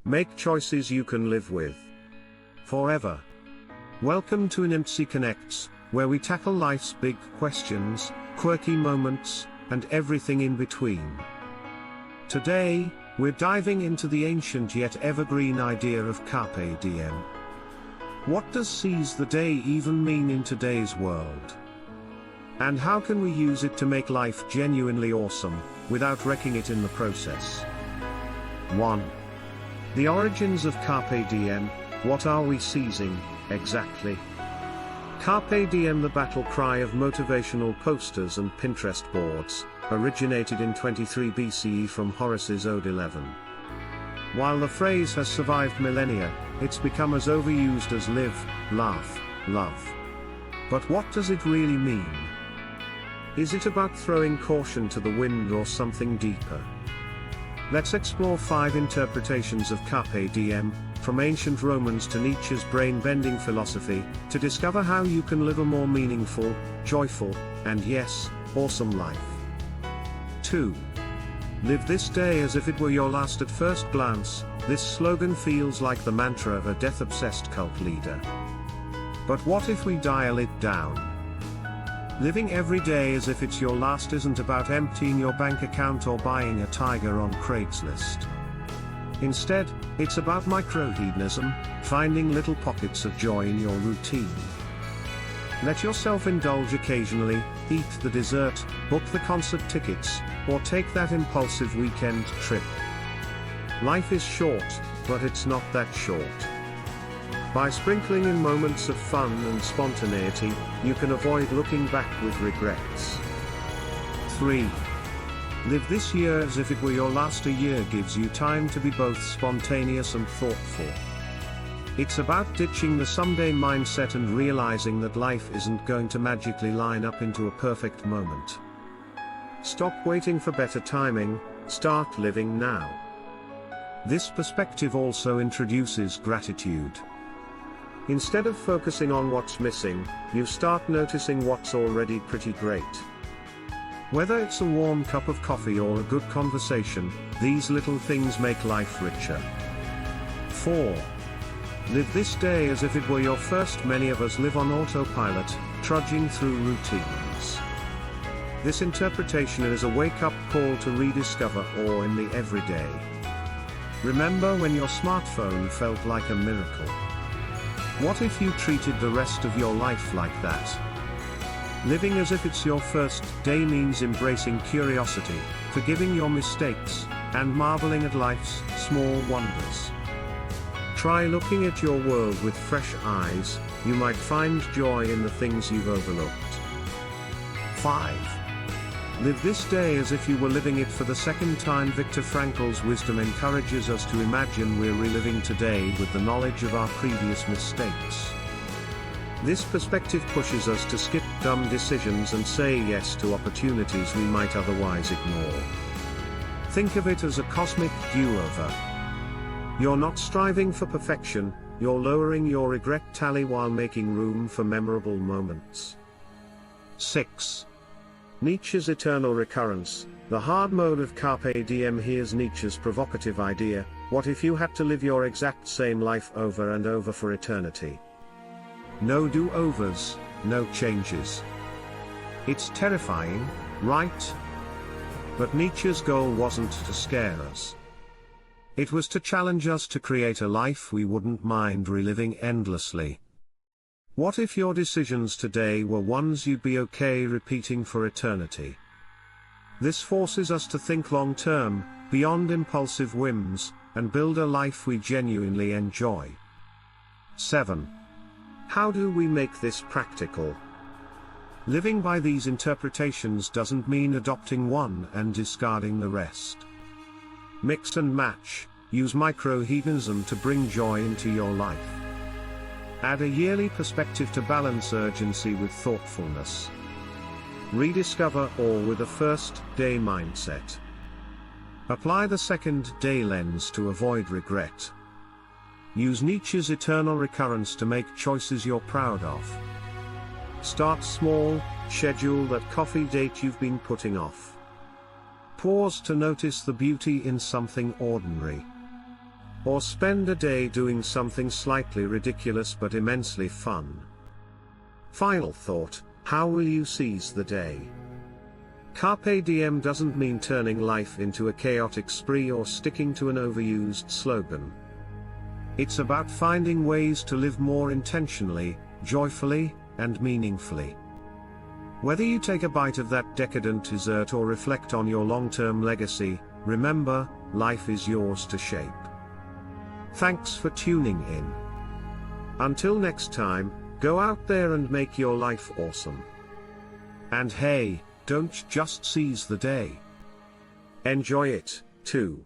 Make choices you can live with forever. Welcome to Nimtsi Connects, where we tackle life's big questions, quirky moments, and everything in between. Today, we're diving into the ancient yet evergreen idea of Carpe Diem. What does seize the day even mean in today's world? And how can we use it to make life genuinely awesome, without wrecking it in the process? 1. The origins of Carpe Diem. What are we seizing, exactly? Carpe Diem, the battle cry of motivational posters and Pinterest boards, originated in 23 BCE from Horace's Ode 11. While the phrase has survived millennia, it's become as overused as live, laugh, love. But what does it really mean? Is it about throwing caution to the wind or something deeper? Let's explore 5 interpretations of Carpe Diem, from ancient Romans to Nietzsche's brain-bending philosophy, to discover how you can live a more meaningful, joyful, and yes, awesome life. 2. Live this day as if it were your last. At first glance, this slogan feels like the mantra of a death-obsessed cult leader. But what if we dial it down? Living every day as if it's your last isn't about emptying your bank account or buying a tiger on Craigslist. Instead, it's about micro-hedonism, finding little pockets of joy in your routine. Let yourself indulge occasionally, eat the dessert, book the concert tickets, or take that impulsive weekend trip. Life is short, but it's not that short. By sprinkling in moments of fun and spontaneity, you can avoid looking back with regrets. 3. Live this year as if it were your last. A year gives you time to be both spontaneous and thoughtful. It's about ditching the someday mindset and realizing that life isn't going to magically line up into a perfect moment. Stop waiting for better timing, start living now. This perspective also introduces gratitude. Instead of focusing on what's missing, you start noticing what's already pretty great. Whether it's a warm cup of coffee or a good conversation, these little things make life richer. 4. Live this day as if it were your first. Many of us live on autopilot, trudging through routines. This interpretation is a wake-up call to rediscover awe in the everyday. Remember when your smartphone felt like a miracle? What if you treated the rest of your life like that? Living as if it's your first day means embracing curiosity, forgiving your mistakes, and marveling at life's small wonders. Try looking at your world with fresh eyes. You might find joy in the things you've overlooked. 5. Live this day as if you were living it for the second time. Viktor Frankl's wisdom encourages us to imagine we're reliving today with the knowledge of our previous mistakes. This perspective pushes us to skip dumb decisions and say yes to opportunities we might otherwise ignore. Think of it as a cosmic do-over. You're not striving for perfection, you're lowering your regret tally while making room for memorable moments. 6. Nietzsche's eternal recurrence, the hard mode of Carpe Diem. Here's Nietzsche's provocative idea: what if you had to live your exact same life over and over for eternity? No do-overs, no changes. It's terrifying, right? But Nietzsche's goal wasn't to scare us. It was to challenge us to create a life we wouldn't mind reliving endlessly. What if your decisions today were ones you'd be okay repeating for eternity? This forces us to think long-term, beyond impulsive whims, and build a life we genuinely enjoy. 7. How do we make this practical? Living by these interpretations doesn't mean adopting one and discarding the rest. Mix and match, use micro-hedonism to bring joy into your life. Add a yearly perspective to balance urgency with thoughtfulness. Rediscover awe with a first-day mindset. Apply the second-day lens to avoid regret. Use Nietzsche's eternal recurrence to make choices you're proud of. Start small, schedule that coffee date you've been putting off. Pause to notice the beauty in something ordinary. Or spend a day doing something slightly ridiculous but immensely fun. Final thought, how will you seize the day? Carpe diem doesn't mean turning life into a chaotic spree or sticking to an overused slogan. It's about finding ways to live more intentionally, joyfully, and meaningfully. Whether you take a bite of that decadent dessert or reflect on your long-term legacy, remember, life is yours to shape. Thanks for tuning in. Until next time, go out there and make your life awesome. And hey, don't just seize the day. Enjoy it, too.